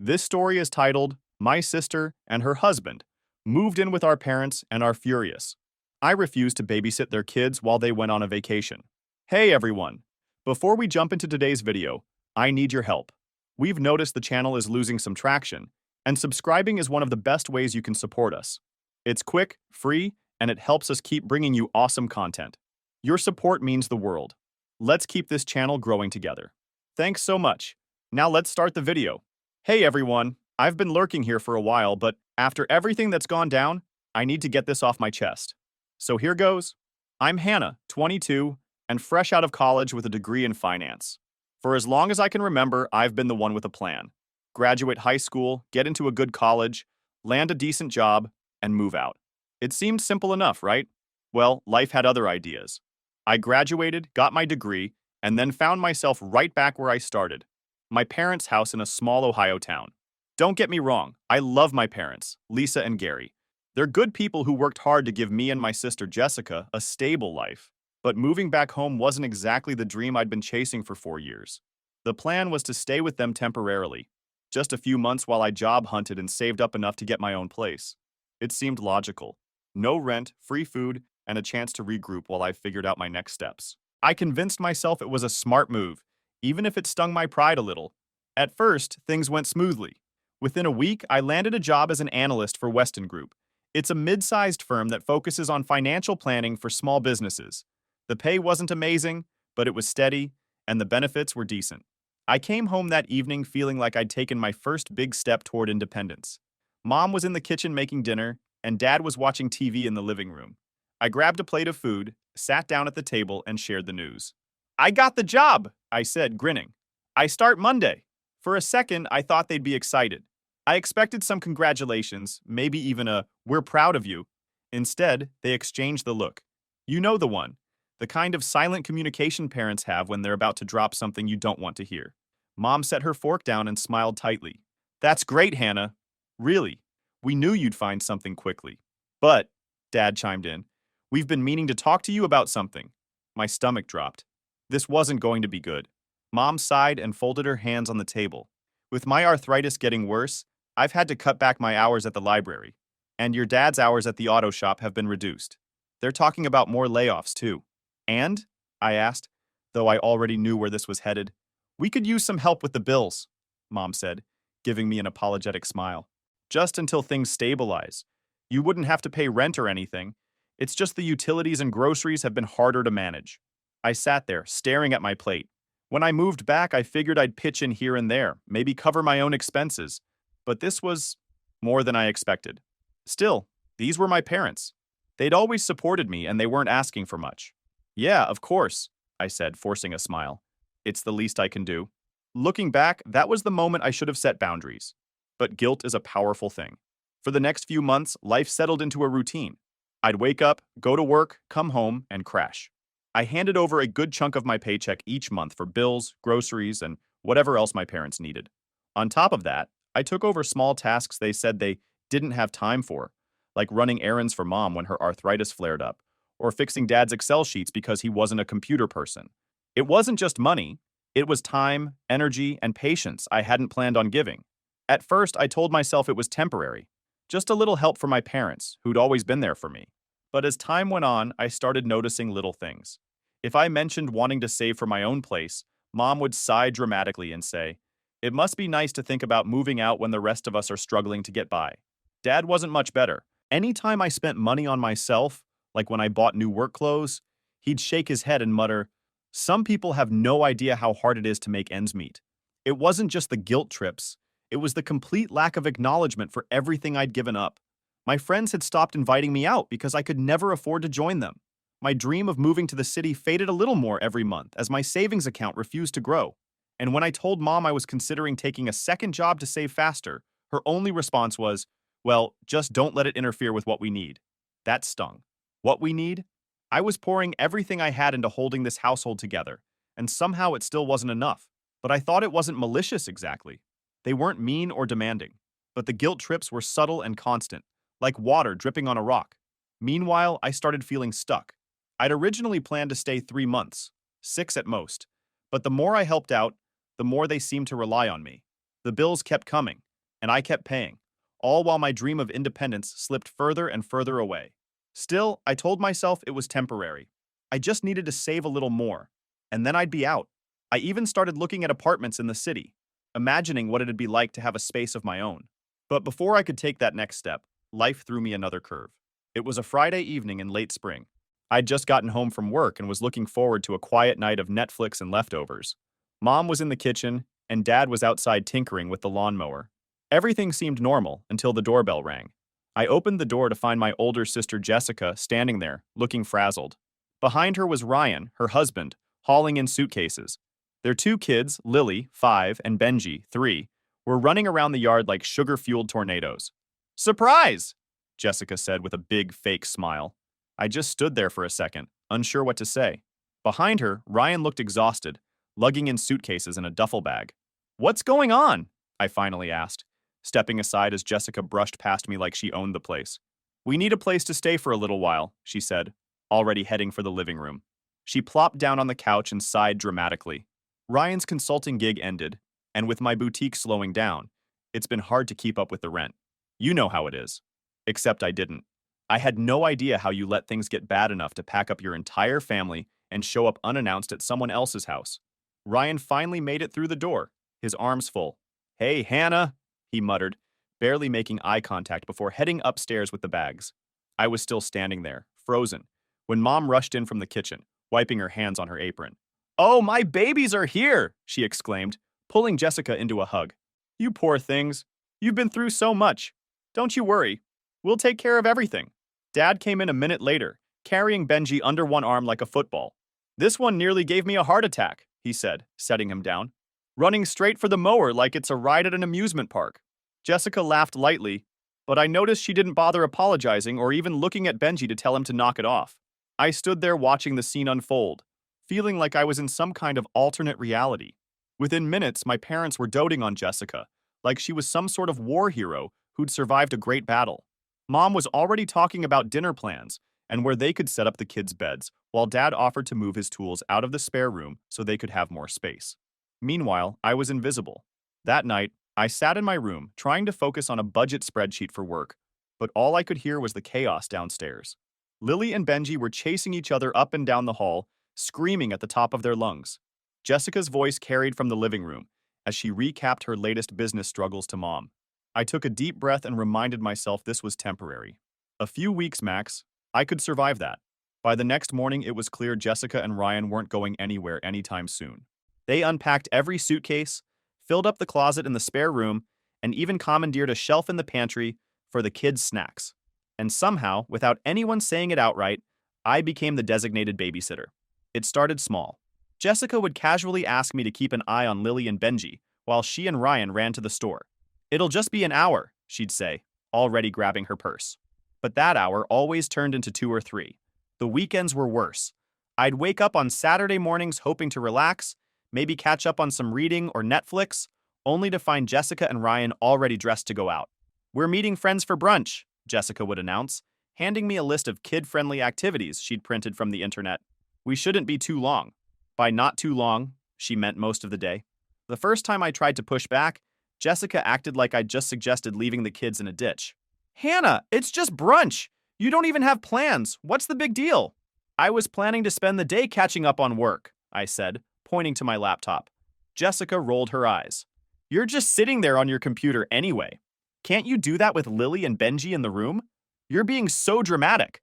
This story is titled, My Sister and Her Husband Moved In with Our Parents and Are Furious. I refused to babysit their kids while they went on a vacation. Hey everyone! Before we jump into today's video, I need your help. We've noticed the channel is losing some traction, and subscribing is one of the best ways you can support us. It's quick, free, and it helps us keep bringing you awesome content. Your support means the world. Let's keep this channel growing together. Thanks so much. Now let's start the video. Hey everyone, I've been lurking here for a while, but after everything that's gone down, I need to get this off my chest. So here goes. I'm Hannah, 22, and fresh out of college with a degree in finance. For as long as I can remember, I've been the one with a plan. Graduate high school, get into a good college, land a decent job, and move out. It seemed simple enough, right? Well, life had other ideas. I graduated, got my degree, and then found myself right back where I started. My parents' house in a small Ohio town. Don't get me wrong, I love my parents, Lisa and Gary. They're good people who worked hard to give me and my sister Jessica a stable life. But moving back home wasn't exactly the dream I'd been chasing for 4 years. The plan was to stay with them temporarily, just a few months while I job hunted and saved up enough to get my own place. It seemed logical. No rent, free food, and a chance to regroup while I figured out my next steps. I convinced myself it was a smart move, even if it stung my pride a little. At first, things went smoothly. Within a week, I landed a job as an analyst for Weston Group. It's a mid-sized firm that focuses on financial planning for small businesses. The pay wasn't amazing, but it was steady, and the benefits were decent. I came home that evening feeling like I'd taken my first big step toward independence. Mom was in the kitchen making dinner, and Dad was watching TV in the living room. I grabbed a plate of food, sat down at the table, and shared the news. "I got the job," I said, grinning. "I start Monday." For a second, I thought they'd be excited. I expected some congratulations, maybe even a, "we're proud of you." Instead, they exchanged the look. You know the one. The kind of silent communication parents have when they're about to drop something you don't want to hear. Mom set her fork down and smiled tightly. "That's great, Hannah. Really. We knew you'd find something quickly." "But," Dad chimed in, "we've been meaning to talk to you about something." My stomach dropped. This wasn't going to be good. Mom sighed and folded her hands on the table. "With my arthritis getting worse, I've had to cut back my hours at the library. And your dad's hours at the auto shop have been reduced. They're talking about more layoffs, too." "And?" I asked, though I already knew where this was headed. "We could use some help with the bills," Mom said, giving me an apologetic smile. "Just until things stabilize. You wouldn't have to pay rent or anything. It's just the utilities and groceries have been harder to manage." I sat there, staring at my plate. When I moved back, I figured I'd pitch in here and there, maybe cover my own expenses. But this was more than I expected. Still, these were my parents. They'd always supported me, and they weren't asking for much. "Yeah, of course," I said, forcing a smile. "It's the least I can do." Looking back, that was the moment I should have set boundaries. But guilt is a powerful thing. For the next few months, life settled into a routine. I'd wake up, go to work, come home, and crash. I handed over a good chunk of my paycheck each month for bills, groceries, and whatever else my parents needed. On top of that, I took over small tasks they said they didn't have time for, like running errands for Mom when her arthritis flared up, or fixing Dad's Excel sheets because he wasn't a computer person. It wasn't just money, it was time, energy, and patience I hadn't planned on giving. At first, I told myself it was temporary, just a little help for my parents, who'd always been there for me. But as time went on, I started noticing little things. If I mentioned wanting to save for my own place, Mom would sigh dramatically and say, "It must be nice to think about moving out when the rest of us are struggling to get by." Dad wasn't much better. Anytime I spent money on myself, like when I bought new work clothes, he'd shake his head and mutter, "Some people have no idea how hard it is to make ends meet." It wasn't just the guilt trips. It was the complete lack of acknowledgement for everything I'd given up. My friends had stopped inviting me out because I could never afford to join them. My dream of moving to the city faded a little more every month as my savings account refused to grow. And when I told Mom I was considering taking a second job to save faster, her only response was, "Well, just don't let it interfere with what we need." That stung. What we need? I was pouring everything I had into holding this household together, and somehow it still wasn't enough. But I thought it wasn't malicious exactly. They weren't mean or demanding. But the guilt trips were subtle and constant, like water dripping on a rock. Meanwhile, I started feeling stuck. I'd originally planned to stay 3 months, 6 at most. But the more I helped out, the more they seemed to rely on me. The bills kept coming. and I kept paying, all while my dream of independence slipped further and further away. Still, I told myself it was temporary. I just needed to save a little more, and then I'd be out. I even started looking at apartments in the city, imagining what it'd be like to have a space of my own. But before I could take that next step, life threw me another curve. It was a Friday evening in late spring. I'd just gotten home from work and was looking forward to a quiet night of Netflix and leftovers. Mom was in the kitchen, and Dad was outside tinkering with the lawnmower. Everything seemed normal until the doorbell rang. I opened the door to find my older sister Jessica standing there, looking frazzled. Behind her was Ryan, her husband, hauling in suitcases. Their two kids, Lily, 5, and Benji, 3, were running around the yard like sugar-fueled tornadoes. "Surprise!" Jessica said with a big fake smile. I just stood there for a second, unsure what to say. Behind her, Ryan looked exhausted, lugging in suitcases and a duffel bag. "What's going on?" I finally asked, stepping aside as Jessica brushed past me like she owned the place. "We need a place to stay for a little while," she said, already heading for the living room. She plopped down on the couch and sighed dramatically. Ryan's consulting gig ended, and with my boutique slowing down, it's been hard to keep up with the rent. You know how it is. Except I didn't. I had no idea how you let things get bad enough to pack up your entire family and show up unannounced at someone else's house. Ryan finally made it through the door, his arms full. "Hey, Hannah," he muttered, barely making eye contact before heading upstairs with the bags. I was still standing there, frozen, when Mom rushed in from the kitchen, wiping her hands on her apron. "Oh, my babies are here!" she exclaimed, pulling Jessica into a hug. "You poor things. You've been through so much. Don't you worry. We'll take care of everything." Dad came in a minute later, carrying Benji under one arm like a football. "This one nearly gave me a heart attack," he said, setting him down. "Running straight for the mower like it's a ride at an amusement park." Jessica laughed lightly, but I noticed she didn't bother apologizing or even looking at Benji to tell him to knock it off. I stood there watching the scene unfold, feeling like I was in some kind of alternate reality. Within minutes, my parents were doting on Jessica, like she was some sort of war hero who'd survived a great battle. Mom was already talking about dinner plans and where they could set up the kids' beds, while Dad offered to move his tools out of the spare room so they could have more space. Meanwhile, I was invisible. That night, I sat in my room, trying to focus on a budget spreadsheet for work, but all I could hear was the chaos downstairs. Lily and Benji were chasing each other up and down the hall, screaming at the top of their lungs. Jessica's voice carried from the living room as she recapped her latest business struggles to Mom. I took a deep breath and reminded myself this was temporary. A few weeks max, I could survive that. By the next morning, it was clear Jessica and Ryan weren't going anywhere anytime soon. They unpacked every suitcase, filled up the closet in the spare room, and even commandeered a shelf in the pantry for the kids' snacks. And somehow, without anyone saying it outright, I became the designated babysitter. It started small. Jessica would casually ask me to keep an eye on Lily and Benji, while she and Ryan ran to the store. "It'll just be an hour," she'd say, already grabbing her purse. But that hour always turned into 2 or 3. The weekends were worse. I'd wake up on Saturday mornings hoping to relax, maybe catch up on some reading or Netflix, only to find Jessica and Ryan already dressed to go out. "We're meeting friends for brunch," Jessica would announce, handing me a list of kid-friendly activities she'd printed from the internet. "We shouldn't be too long." By not too long, she meant most of the day. The first time I tried to push back, Jessica acted like I'd just suggested leaving the kids in a ditch. "Hannah, it's just brunch. You don't even have plans. What's the big deal?" "I was planning to spend the day catching up on work," I said, pointing to my laptop. Jessica rolled her eyes. "You're just sitting there on your computer anyway. Can't you do that with Lily and Benji in the room? You're being so dramatic."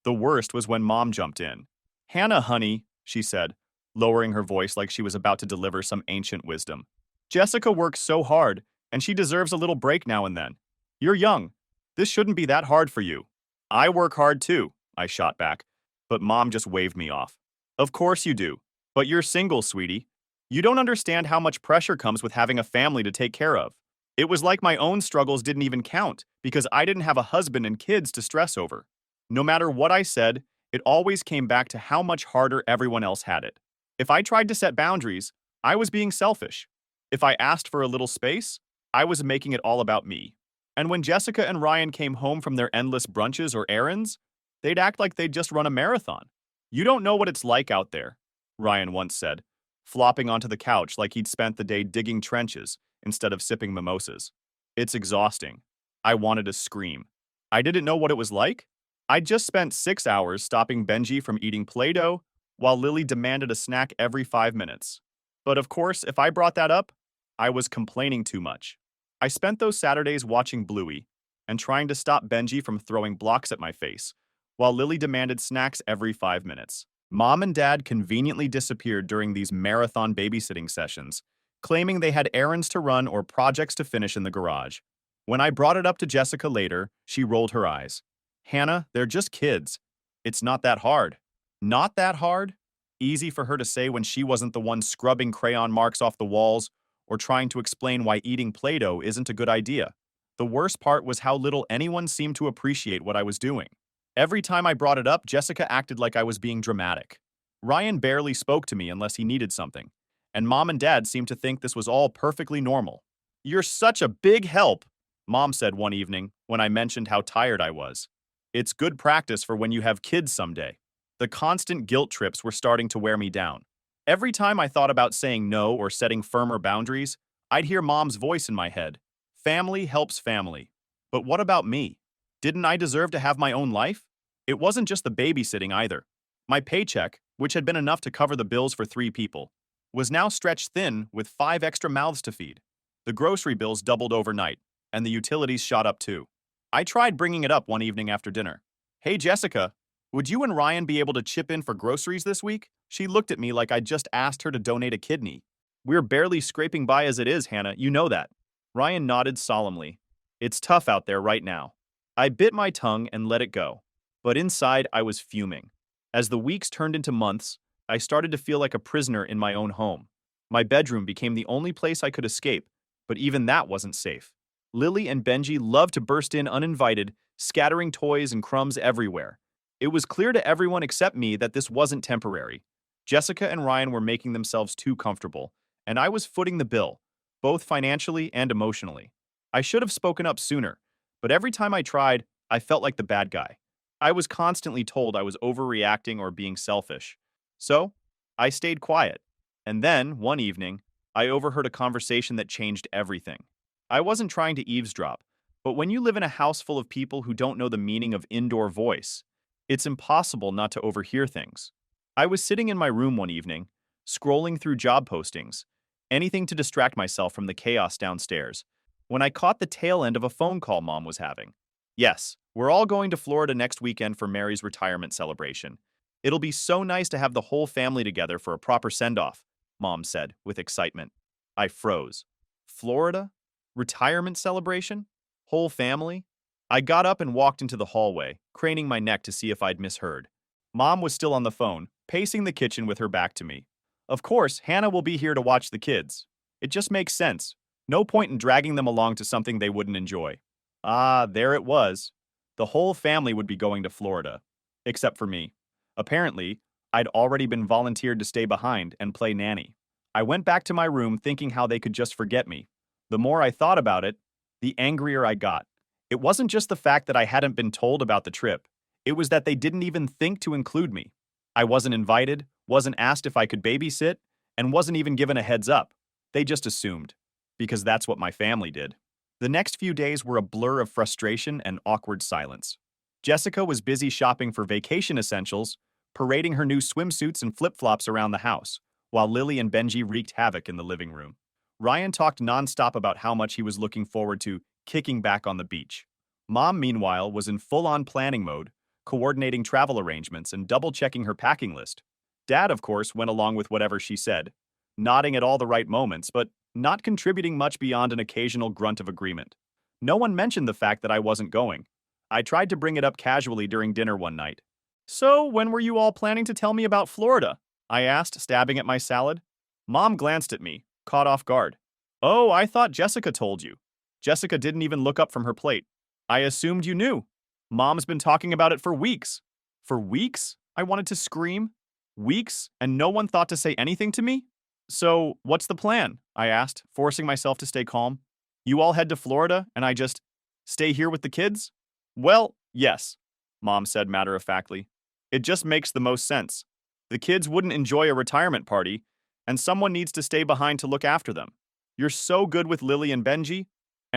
The worst was when Mom jumped in. "Hannah, honey," she said, lowering her voice like she was about to deliver some ancient wisdom. "Jessica works so hard, and she deserves a little break now and then. You're young. This shouldn't be that hard for you." "I work hard too," I shot back, but Mom just waved me off. "Of course you do, but you're single, sweetie. You don't understand how much pressure comes with having a family to take care of. It was like my own struggles didn't even count because I didn't have a husband and kids to stress over." No matter what I said, it always came back to how much harder everyone else had it. If I tried to set boundaries, I was being selfish. If I asked for a little space, I was making it all about me. And when Jessica and Ryan came home from their endless brunches or errands, they'd act like they'd just run a marathon. "You don't know what it's like out there," Ryan once said, flopping onto the couch like he'd spent the day digging trenches instead of sipping mimosas. It's exhausting. I wanted to scream. I didn't know what it was like. I just spent 6 hours stopping Benji from eating Play-Doh while Lily demanded a snack every 5 minutes. But of course, if I brought that up, I was complaining too much. I spent those Saturdays watching Bluey and trying to stop Benji from throwing blocks at my face, while Lily demanded snacks every 5 minutes. Mom and Dad conveniently disappeared during these marathon babysitting sessions, claiming they had errands to run or projects to finish in the garage. When I brought it up to Jessica later, she rolled her eyes. Hannah, they're just kids. It's not that hard. Not that hard? Easy for her to say when she wasn't the one scrubbing crayon marks off the walls or trying to explain why eating Play-Doh isn't a good idea. The worst part was how little anyone seemed to appreciate what I was doing. Every time I brought it up, Jessica acted like I was being dramatic. Ryan barely spoke to me unless he needed something, and Mom and Dad seemed to think this was all perfectly normal. "You're such a big help," Mom said one evening when I mentioned how tired I was. "It's good practice for when you have kids someday." The constant guilt trips were starting to wear me down. Every time I thought about saying no or setting firmer boundaries, I'd hear Mom's voice in my head. Family helps family. But what about me? Didn't I deserve to have my own life? It wasn't just the babysitting either. My paycheck, which had been enough to cover the bills for 3 people, was now stretched thin with 5 extra mouths to feed. The grocery bills doubled overnight, and the utilities shot up too. I tried bringing it up one evening after dinner. "Hey Jessica, would you and Ryan be able to chip in for groceries this week?" She looked at me like I'd just asked her to donate a kidney. "We're barely scraping by as it is, Hannah, you know that." Ryan nodded solemnly. "It's tough out there right now." I bit my tongue and let it go, but inside I was fuming. As the weeks turned into months, I started to feel like a prisoner in my own home. My bedroom became the only place I could escape, but even that wasn't safe. Lily and Benji loved to burst in uninvited, scattering toys and crumbs everywhere. It was clear to everyone except me that this wasn't temporary. Jessica and Ryan were making themselves too comfortable, and I was footing the bill, both financially and emotionally. I should have spoken up sooner, but every time I tried, I felt like the bad guy. I was constantly told I was overreacting or being selfish. So, I stayed quiet. And then, one evening, I overheard a conversation that changed everything. I wasn't trying to eavesdrop, but when you live in a house full of people who don't know the meaning of indoor voice, it's impossible not to overhear things. I was sitting in my room one evening, scrolling through job postings, anything to distract myself from the chaos downstairs, when I caught the tail end of a phone call Mom was having. "Yes, we're all going to Florida next weekend for Mary's retirement celebration. It'll be so nice to have the whole family together for a proper send-off," Mom said with excitement. I froze. Florida? Retirement celebration? Whole family? I got up and walked into the hallway, craning my neck to see if I'd misheard. Mom was still on the phone, pacing the kitchen with her back to me. "Of course, Hannah will be here to watch the kids. It just makes sense. No point in dragging them along to something they wouldn't enjoy." Ah, there it was. The whole family would be going to Florida, except for me. Apparently, I'd already been volunteered to stay behind and play nanny. I went back to my room thinking how they could just forget me. The more I thought about it, the angrier I got. It wasn't just the fact that I hadn't been told about the trip. It was that they didn't even think to include me. I wasn't invited, wasn't asked if I could babysit, and wasn't even given a heads up. They just assumed, because that's what my family did. The next few days were a blur of frustration and awkward silence. Jessica was busy shopping for vacation essentials, parading her new swimsuits and flip-flops around the house, while Lily and Benji wreaked havoc in the living room. Ryan talked nonstop about how much he was looking forward to kicking back on the beach. Mom, meanwhile, was in full-on planning mode, coordinating travel arrangements and double-checking her packing list. Dad, of course, went along with whatever she said, nodding at all the right moments, but not contributing much beyond an occasional grunt of agreement. No one mentioned the fact that I wasn't going. I tried to bring it up casually during dinner one night. "So, when were you all planning to tell me about Florida?" I asked, stabbing at my salad. Mom glanced at me, caught off guard. "Oh, I thought Jessica told you." Jessica didn't even look up from her plate. "I assumed you knew. Mom's been talking about it for weeks." "For weeks?" I wanted to scream. "Weeks, and no one thought to say anything to me?" "So, what's the plan?" I asked, forcing myself to stay calm. "You all head to Florida, and I just stay here with the kids?" "Well, yes," Mom said matter-of-factly. "It just makes the most sense. The kids wouldn't enjoy a retirement party, and someone needs to stay behind to look after them. You're so good with Lily and Benji,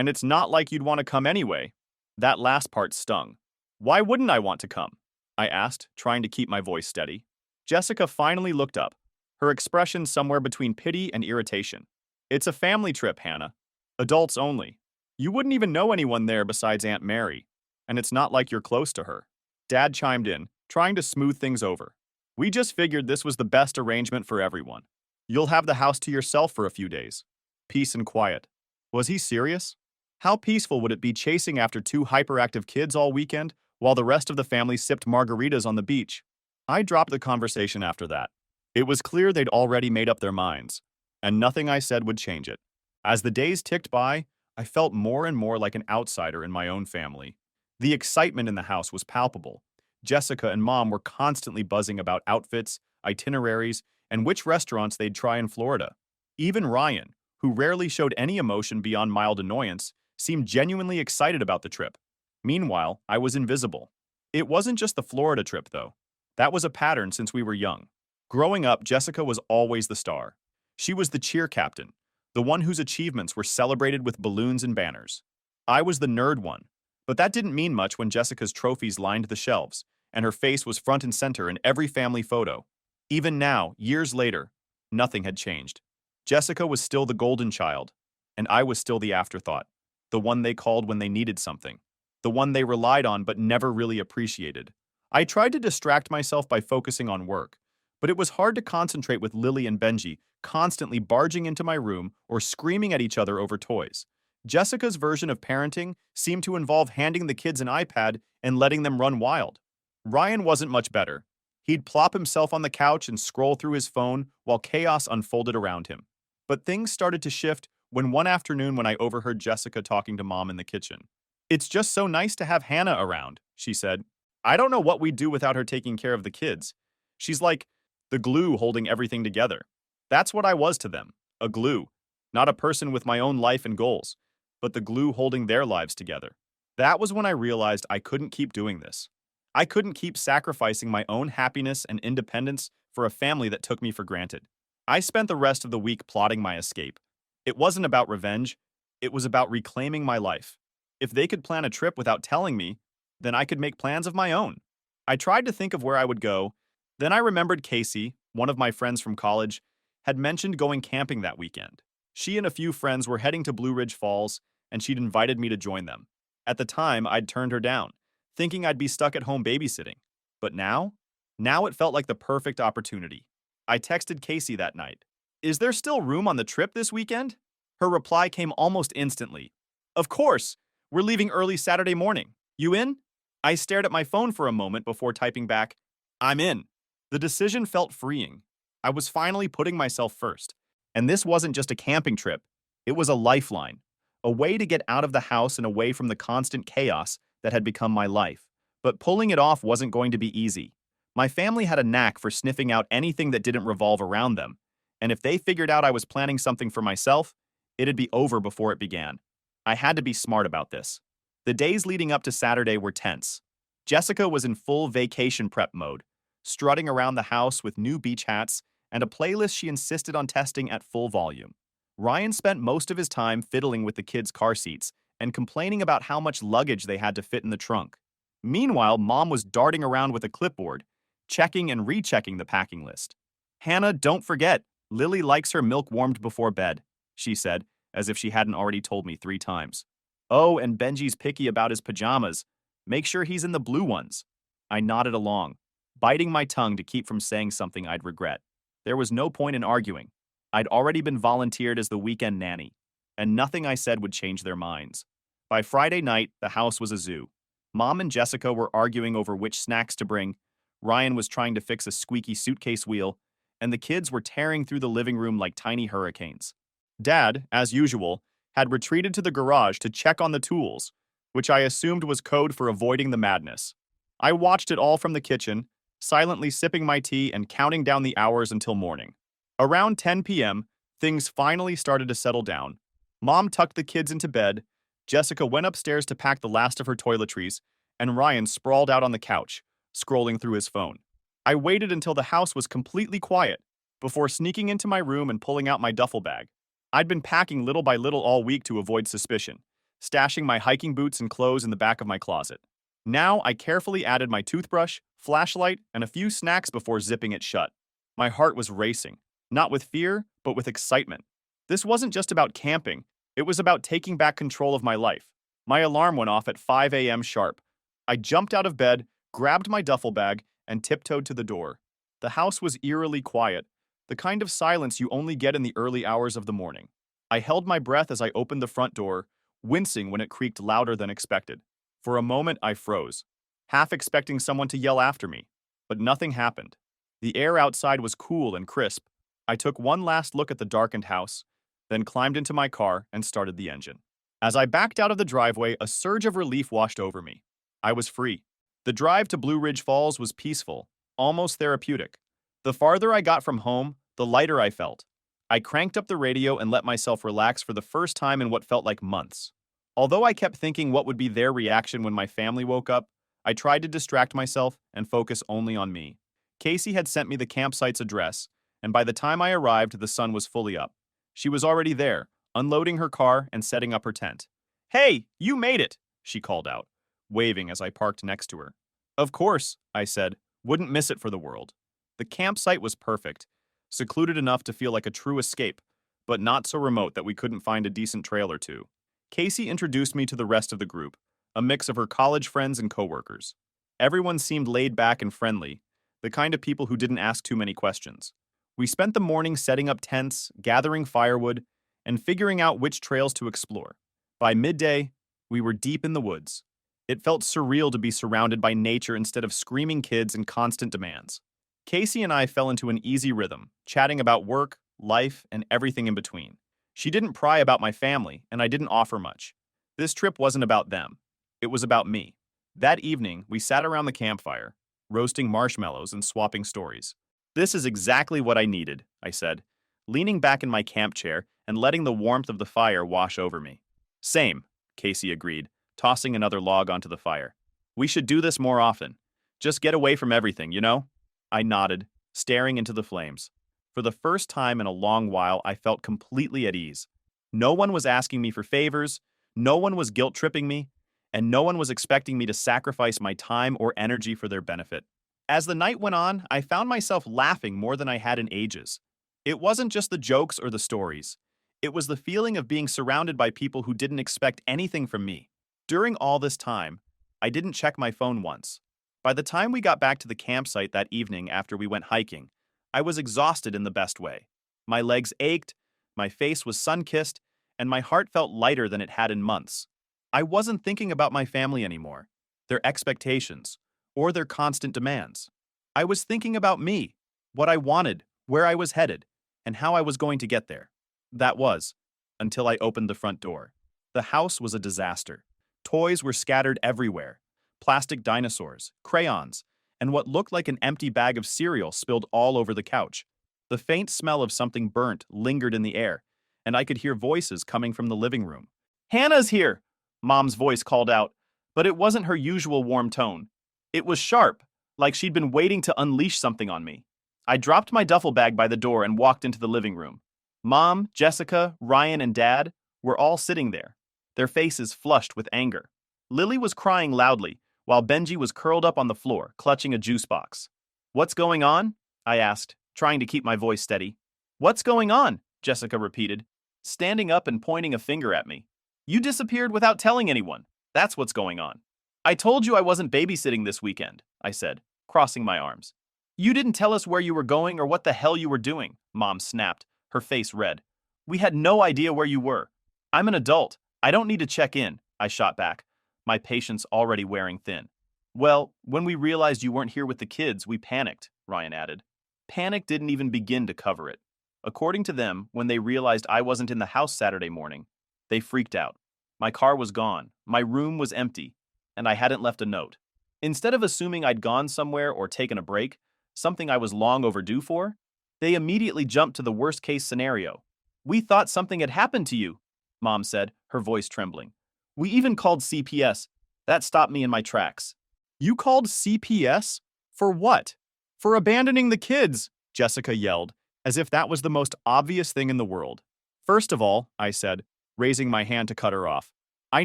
And it's not like you'd want to come anyway. That last part stung. Why wouldn't I want to come? I asked, trying to keep my voice steady. Jessica finally looked up, her expression somewhere between pity and irritation. It's a family trip, Hannah. Adults only. You wouldn't even know anyone there besides Aunt Mary. And it's not like you're close to her. Dad chimed in, trying to smooth things over. We just figured this was the best arrangement for everyone. You'll have the house to yourself for a few days. Peace and quiet. Was he serious? How peaceful would it be chasing after two hyperactive kids all weekend while the rest of the family sipped margaritas on the beach? I dropped the conversation after that. It was clear they'd already made up their minds, and nothing I said would change it. As the days ticked by, I felt more and more like an outsider in my own family. The excitement in the house was palpable. Jessica and Mom were constantly buzzing about outfits, itineraries, and which restaurants they'd try in Florida. Even Ryan, who rarely showed any emotion beyond mild annoyance, seemed genuinely excited about the trip. Meanwhile, I was invisible. It wasn't just the Florida trip, though. That was a pattern since we were young. Growing up, Jessica was always the star. She was the cheer captain, the one whose achievements were celebrated with balloons and banners. I was the nerd one, but that didn't mean much when Jessica's trophies lined the shelves, and her face was front and center in every family photo. Even now, years later, nothing had changed. Jessica was still the golden child, and I was still the afterthought, the one they called when they needed something, the one they relied on but never really appreciated. I tried to distract myself by focusing on work, but it was hard to concentrate with Lily and Benji constantly barging into my room or screaming at each other over toys. Jessica's version of parenting seemed to involve handing the kids an iPad and letting them run wild. Ryan wasn't much better. He'd plop himself on the couch and scroll through his phone while chaos unfolded around him. But things started to shift one afternoon when I overheard Jessica talking to Mom in the kitchen. "It's just so nice to have Hannah around," she said. "I don't know what we'd do without her taking care of the kids. She's like the glue holding everything together." That's what I was to them, a glue. Not a person with my own life and goals, but the glue holding their lives together. That was when I realized I couldn't keep doing this. I couldn't keep sacrificing my own happiness and independence for a family that took me for granted. I spent the rest of the week plotting my escape. It wasn't about revenge, it was about reclaiming my life. If they could plan a trip without telling me, then I could make plans of my own. I tried to think of where I would go, then I remembered Casey, one of my friends from college, had mentioned going camping that weekend. She and a few friends were heading to Blue Ridge Falls, and she'd invited me to join them. At the time, I'd turned her down, thinking I'd be stuck at home babysitting. But now? Now it felt like the perfect opportunity. I texted Casey that night. "Is there still room on the trip this weekend?" Her reply came almost instantly. "Of course! We're leaving early Saturday morning. You in?" I stared at my phone for a moment before typing back, "I'm in." The decision felt freeing. I was finally putting myself first. And this wasn't just a camping trip. It was a lifeline. A way to get out of the house and away from the constant chaos that had become my life. But pulling it off wasn't going to be easy. My family had a knack for sniffing out anything that didn't revolve around them. And if they figured out I was planning something for myself, it'd be over before it began. I had to be smart about this. The days leading up to Saturday were tense. Jessica was in full vacation prep mode, strutting around the house with new beach hats and a playlist she insisted on testing at full volume. Ryan spent most of his time fiddling with the kids' car seats and complaining about how much luggage they had to fit in the trunk. Meanwhile, Mom was darting around with a clipboard, checking and rechecking the packing list. "Hannah, don't forget, Lily likes her milk warmed before bed," she said, as if she hadn't already told me 3 times. "Oh, and Benji's picky about his pajamas. Make sure he's in the blue ones." I nodded along, biting my tongue to keep from saying something I'd regret. There was no point in arguing. I'd already been volunteered as the weekend nanny, and nothing I said would change their minds. By Friday night, the house was a zoo. Mom and Jessica were arguing over which snacks to bring, Ryan was trying to fix a squeaky suitcase wheel, and the kids were tearing through the living room like tiny hurricanes. Dad, as usual, had retreated to the garage to check on the tools, which I assumed was code for avoiding the madness. I watched it all from the kitchen, silently sipping my tea and counting down the hours until morning. Around 10 p.m., things finally started to settle down. Mom tucked the kids into bed, Jessica went upstairs to pack the last of her toiletries, and Ryan sprawled out on the couch, scrolling through his phone. I waited until the house was completely quiet before sneaking into my room and pulling out my duffel bag. I'd been packing little by little all week to avoid suspicion, stashing my hiking boots and clothes in the back of my closet. Now I carefully added my toothbrush, flashlight, and a few snacks before zipping it shut. My heart was racing, not with fear, but with excitement. This wasn't just about camping, it was about taking back control of my life. My alarm went off at 5 a.m. sharp. I jumped out of bed, grabbed my duffel bag, and tiptoed to the door. The house was eerily quiet, the kind of silence you only get in the early hours of the morning. I held my breath as I opened the front door, wincing when it creaked louder than expected. For a moment, I froze, half expecting someone to yell after me. But nothing happened. The air outside was cool and crisp. I took one last look at the darkened house, then climbed into my car and started the engine. As I backed out of the driveway, a surge of relief washed over me. I was free. The drive to Blue Ridge Falls was peaceful, almost therapeutic. The farther I got from home, the lighter I felt. I cranked up the radio and let myself relax for the first time in what felt like months. Although I kept thinking what would be their reaction when my family woke up, I tried to distract myself and focus only on me. Casey had sent me the campsite's address, and by the time I arrived, the sun was fully up. She was already there, unloading her car and setting up her tent. "Hey, you made it!" she called out, waving as I parked next to her. "Of course," I said, "wouldn't miss it for the world." The campsite was perfect, secluded enough to feel like a true escape, but not so remote that we couldn't find a decent trail or two. Casey introduced me to the rest of the group, a mix of her college friends and coworkers. Everyone seemed laid back and friendly, the kind of people who didn't ask too many questions. We spent the morning setting up tents, gathering firewood, and figuring out which trails to explore. By midday, we were deep in the woods. It felt surreal to be surrounded by nature instead of screaming kids and constant demands. Casey and I fell into an easy rhythm, chatting about work, life, and everything in between. She didn't pry about my family, and I didn't offer much. This trip wasn't about them. It was about me. That evening, we sat around the campfire, roasting marshmallows and swapping stories. "This is exactly what I needed," I said, leaning back in my camp chair and letting the warmth of the fire wash over me. "Same," Casey agreed, tossing another log onto the fire. "We should do this more often. Just get away from everything, you know?" I nodded, staring into the flames. For the first time in a long while, I felt completely at ease. No one was asking me for favors, no one was guilt-tripping me, and no one was expecting me to sacrifice my time or energy for their benefit. As the night went on, I found myself laughing more than I had in ages. It wasn't just the jokes or the stories. It was the feeling of being surrounded by people who didn't expect anything from me. During all this time, I didn't check my phone once. By the time we got back to the campsite that evening after we went hiking, I was exhausted in the best way. My legs ached, my face was sun-kissed, and my heart felt lighter than it had in months. I wasn't thinking about my family anymore, their expectations, or their constant demands. I was thinking about me, what I wanted, where I was headed, and how I was going to get there. That was, until I opened the front door. The house was a disaster. Toys were scattered everywhere. Plastic dinosaurs, crayons, and what looked like an empty bag of cereal spilled all over the couch. The faint smell of something burnt lingered in the air, and I could hear voices coming from the living room. "Hannah's here!" Mom's voice called out, but it wasn't her usual warm tone. It was sharp, like she'd been waiting to unleash something on me. I dropped my duffel bag by the door and walked into the living room. Mom, Jessica, Ryan, and Dad were all sitting there, their faces flushed with anger. Lily was crying loudly, while Benji was curled up on the floor, clutching a juice box. "What's going on?" I asked, trying to keep my voice steady. "What's going on?" Jessica repeated, standing up and pointing a finger at me. "You disappeared without telling anyone. That's what's going on." "I told you I wasn't babysitting this weekend," I said, crossing my arms. "You didn't tell us where you were going or what the hell you were doing," Mom snapped, her face red. "We had no idea where you were." "I'm an adult. I don't need to check in," I shot back, my patience already wearing thin. "Well, when we realized you weren't here with the kids, we panicked," Ryan added. Panic didn't even begin to cover it. According to them, when they realized I wasn't in the house Saturday morning, they freaked out. My car was gone, my room was empty, and I hadn't left a note. Instead of assuming I'd gone somewhere or taken a break, something I was long overdue for, they immediately jumped to the worst-case scenario. "We thought something had happened to you," Mom said, her voice trembling. "We even called CPS. That stopped me in my tracks." "You called CPS? For what?" "For abandoning the kids," Jessica yelled, as if that was the most obvious thing in the world. "First of all," I said, raising my hand to cut her off, I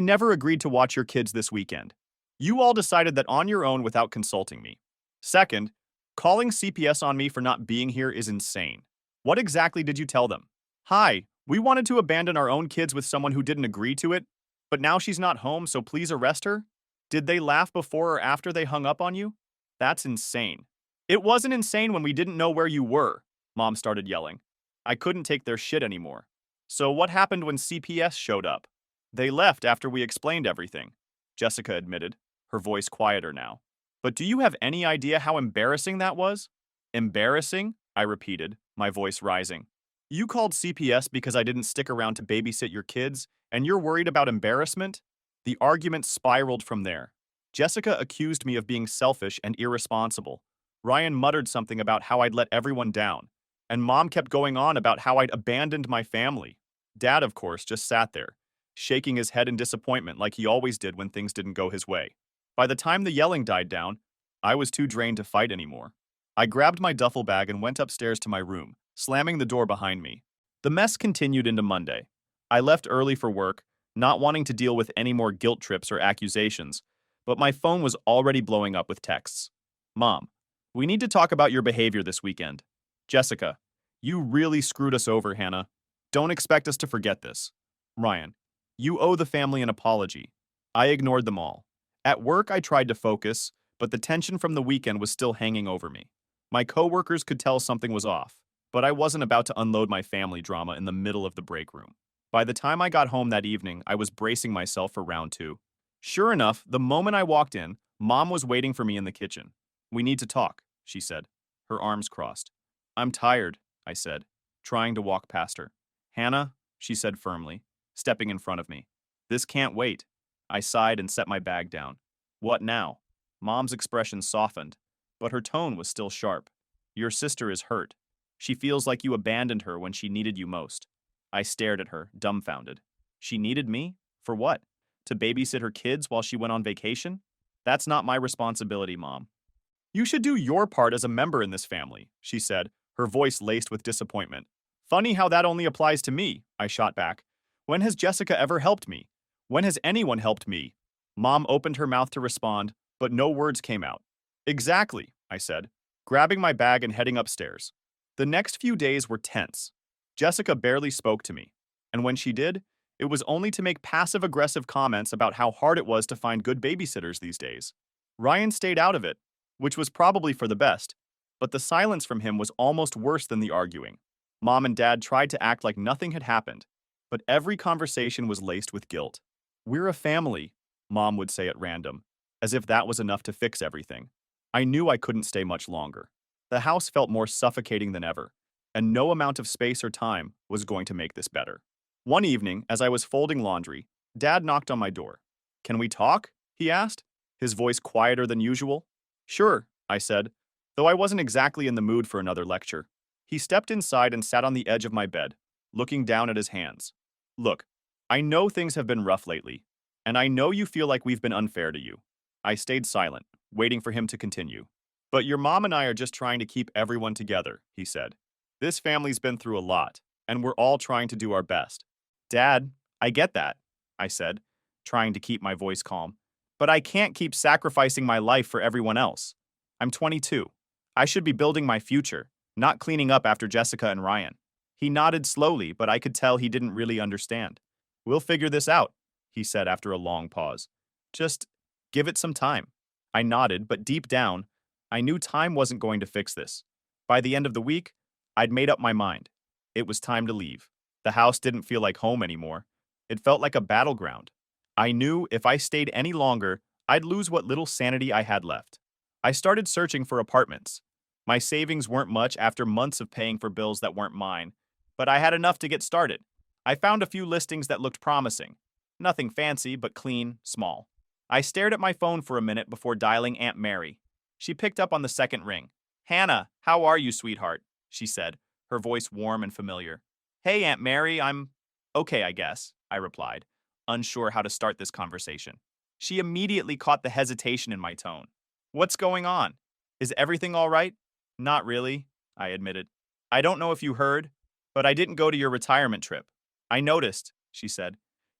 never agreed to watch your kids this weekend. You all decided that on your own without consulting me. Second, calling CPS on me for not being here is insane. What exactly did you tell them? Hi, we wanted to abandon our own kids with someone who didn't agree to it, but now she's not home, so please arrest her? Did they laugh before or after they hung up on you? That's insane. It wasn't insane when we didn't know where you were, Mom started yelling. I couldn't take their shit anymore. So what happened when CPS showed up? They left after we explained everything, Jessica admitted, her voice quieter now. But do you have any idea how embarrassing that was? Embarrassing? I repeated, my voice rising. You called CPS because I didn't stick around to babysit your kids, and you're worried about embarrassment? The argument spiraled from there. Jessica accused me of being selfish and irresponsible. Ryan muttered something about how I'd let everyone down, and Mom kept going on about how I'd abandoned my family. Dad, of course, just sat there, shaking his head in disappointment like he always did when things didn't go his way. By the time the yelling died down, I was too drained to fight anymore. I grabbed my duffel bag and went upstairs to my room, slamming the door behind me. The mess continued into Monday. I left early for work, not wanting to deal with any more guilt trips or accusations, but my phone was already blowing up with texts. Mom, we need to talk about your behavior this weekend. Jessica, you really screwed us over, Hannah. Don't expect us to forget this. Ryan, you owe the family an apology. I ignored them all. At work, I tried to focus, but the tension from the weekend was still hanging over me. My coworkers could tell something was off, but I wasn't about to unload my family drama in the middle of the break room. By the time I got home that evening, I was bracing myself for round two. Sure enough, the moment I walked in, Mom was waiting for me in the kitchen. We need to talk, she said, her arms crossed. I'm tired, I said, trying to walk past her. Hannah, she said firmly, stepping in front of me. This can't wait. I sighed and set my bag down. What now? Mom's expression softened, but her tone was still sharp. Your sister is hurt. She feels like you abandoned her when she needed you most. I stared at her, dumbfounded. She needed me? For what? To babysit her kids while she went on vacation? That's not my responsibility, Mom. You should do your part as a member in this family, she said, her voice laced with disappointment. Funny how that only applies to me, I shot back. When has Jessica ever helped me? When has anyone helped me? Mom opened her mouth to respond, but no words came out. Exactly, I said, grabbing my bag and heading upstairs. The next few days were tense. Jessica barely spoke to me, and when she did, it was only to make passive-aggressive comments about how hard it was to find good babysitters these days. Ryan stayed out of it, which was probably for the best, but the silence from him was almost worse than the arguing. Mom and Dad tried to act like nothing had happened, but every conversation was laced with guilt. We're a family, Mom would say at random, as if that was enough to fix everything. I knew I couldn't stay much longer. The house felt more suffocating than ever, and no amount of space or time was going to make this better. One evening, as I was folding laundry, Dad knocked on my door. Can we talk? He asked, his voice quieter than usual. Sure, I said, though I wasn't exactly in the mood for another lecture. He stepped inside and sat on the edge of my bed, looking down at his hands. Look, I know things have been rough lately, and I know you feel like we've been unfair to you. I stayed silent, waiting for him to continue. But your mom and I are just trying to keep everyone together, he said. This family's been through a lot, and we're all trying to do our best. Dad, I get that, I said, trying to keep my voice calm. But I can't keep sacrificing my life for everyone else. I'm 22. I should be building my future, not cleaning up after Jessica and Ryan. He nodded slowly, but I could tell he didn't really understand. We'll figure this out, he said after a long pause. Just give it some time. I nodded, but deep down, I knew time wasn't going to fix this. By the end of the week, I'd made up my mind. It was time to leave. The house didn't feel like home anymore. It felt like a battleground. I knew if I stayed any longer, I'd lose what little sanity I had left. I started searching for apartments. My savings weren't much after months of paying for bills that weren't mine, but I had enough to get started. I found a few listings that looked promising. Nothing fancy, but clean, small. I stared at my phone for a minute before dialing Aunt Mary. She picked up on the second ring. Hannah, how are you, sweetheart? She said, her voice warm and familiar. Hey, Aunt Mary, I'm okay, I guess, I replied, unsure how to start this conversation. She immediately caught the hesitation in my tone. What's going on? Is everything all right? Not really, I admitted. I don't know if you heard, but I didn't go to your retirement trip. I noticed, she said.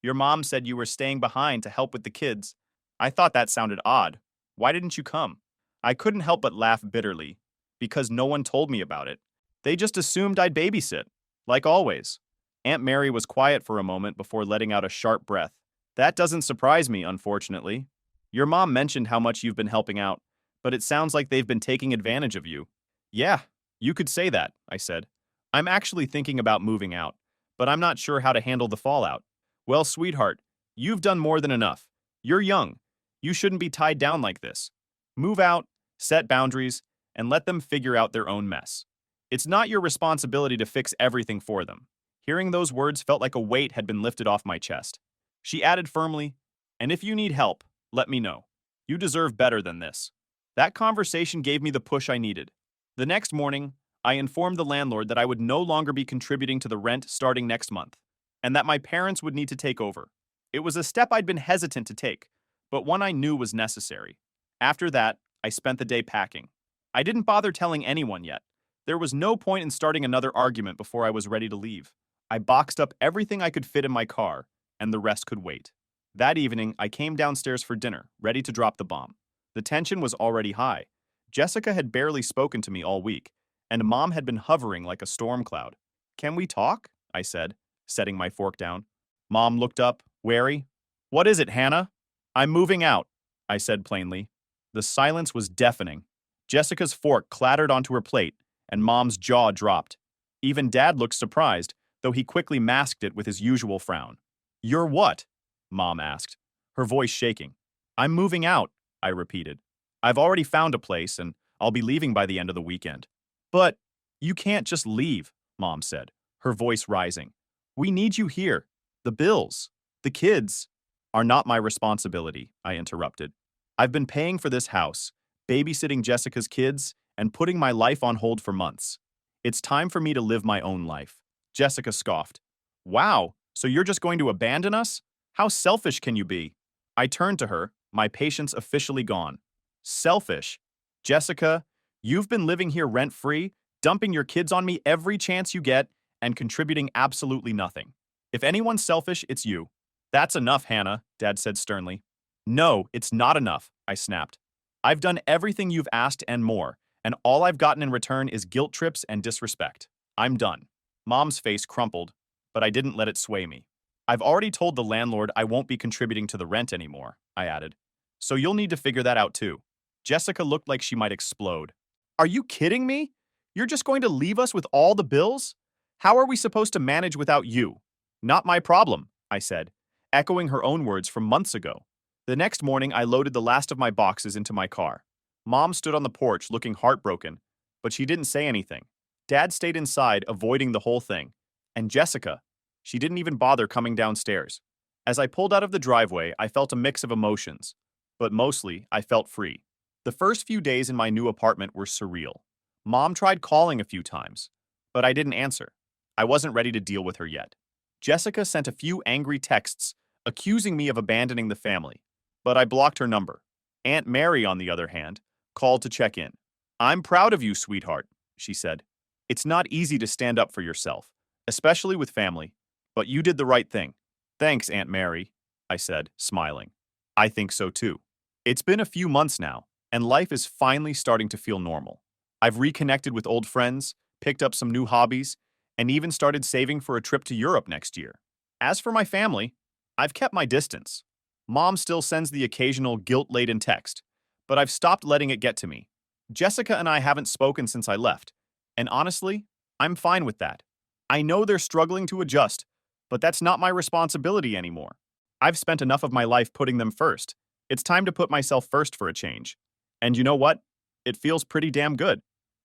Your mom said you were staying behind to help with the kids. I thought that sounded odd. Why didn't you come? I couldn't help but laugh bitterly, because no one told me about it. They just assumed I'd babysit, like always. Aunt Mary was quiet for a moment before letting out a sharp breath. That doesn't surprise me, unfortunately. Your mom mentioned how much you've been helping out, but it sounds like they've been taking advantage of you. Yeah, you could say that, I said. I'm actually thinking about moving out, but I'm not sure how to handle the fallout. Well, sweetheart, you've done more than enough. You're young. You shouldn't be tied down like this. Move out, set boundaries, and let them figure out their own mess. It's not your responsibility to fix everything for them. Hearing those words felt like a weight had been lifted off my chest. She added firmly, and if you need help, let me know. You deserve better than this. That conversation gave me the push I needed. The next morning, I informed the landlord that I would no longer be contributing to the rent starting next month, and that my parents would need to take over. It was a step I'd been hesitant to take, but one I knew was necessary. After that, I spent the day packing. I didn't bother telling anyone yet. There was no point in starting another argument before I was ready to leave. I boxed up everything I could fit in my car, and the rest could wait. That evening, I came downstairs for dinner, ready to drop the bomb. The tension was already high. Jessica had barely spoken to me all week, and Mom had been hovering like a storm cloud. "Can we talk?" I said, setting my fork down. Mom looked up, wary. "What is it, Hannah?" "I'm moving out," I said plainly. The silence was deafening. Jessica's fork clattered onto her plate, and Mom's jaw dropped. Even Dad looked surprised, though he quickly masked it with his usual frown. "You're what?" Mom asked, her voice shaking. "I'm moving out," I repeated. "I've already found a place, and I'll be leaving by the end of the weekend." "But you can't just leave," Mom said, her voice rising. "We need you here. The bills, the kids, are not my responsibility," I interrupted. "I've been paying for this house, babysitting Jessica's kids, and putting my life on hold for months. It's time for me to live my own life." Jessica scoffed. "Wow, so you're just going to abandon us? How selfish can you be?" I turned to her, my patience officially gone. "Selfish? Jessica, you've been living here rent-free, dumping your kids on me every chance you get, and contributing absolutely nothing. If anyone's selfish, it's you." "That's enough, Hannah," Dad said sternly. "No, it's not enough," I snapped. "I've done everything you've asked and more, and all I've gotten in return is guilt trips and disrespect. I'm done." Mom's face crumpled, but I didn't let it sway me. "I've already told the landlord I won't be contributing to the rent anymore," I added. "So you'll need to figure that out too." Jessica looked like she might explode. "Are you kidding me? You're just going to leave us with all the bills? How are we supposed to manage without you?" "Not my problem," I said, echoing her own words from months ago. The next morning, I loaded the last of my boxes into my car. Mom stood on the porch looking heartbroken, but she didn't say anything. Dad stayed inside, avoiding the whole thing. And Jessica, she didn't even bother coming downstairs. As I pulled out of the driveway, I felt a mix of emotions, but mostly, I felt free. The first few days in my new apartment were surreal. Mom tried calling a few times, but I didn't answer. I wasn't ready to deal with her yet. Jessica sent a few angry texts accusing me of abandoning the family, but I blocked her number. Aunt Mary, on the other hand, called to check in. "I'm proud of you, sweetheart," she said. "It's not easy to stand up for yourself, especially with family, but you did the right thing." "Thanks, Aunt Mary," I said, smiling. "I think so too." It's been a few months now, and life is finally starting to feel normal. I've reconnected with old friends, picked up some new hobbies, and even started saving for a trip to Europe next year. As for my family, I've kept my distance. Mom still sends the occasional guilt-laden text, but I've stopped letting it get to me. Jessica and I haven't spoken since I left, and honestly, I'm fine with that. I know they're struggling to adjust, but that's not my responsibility anymore. I've spent enough of my life putting them first. It's time to put myself first for a change. And you know what? It feels pretty damn good.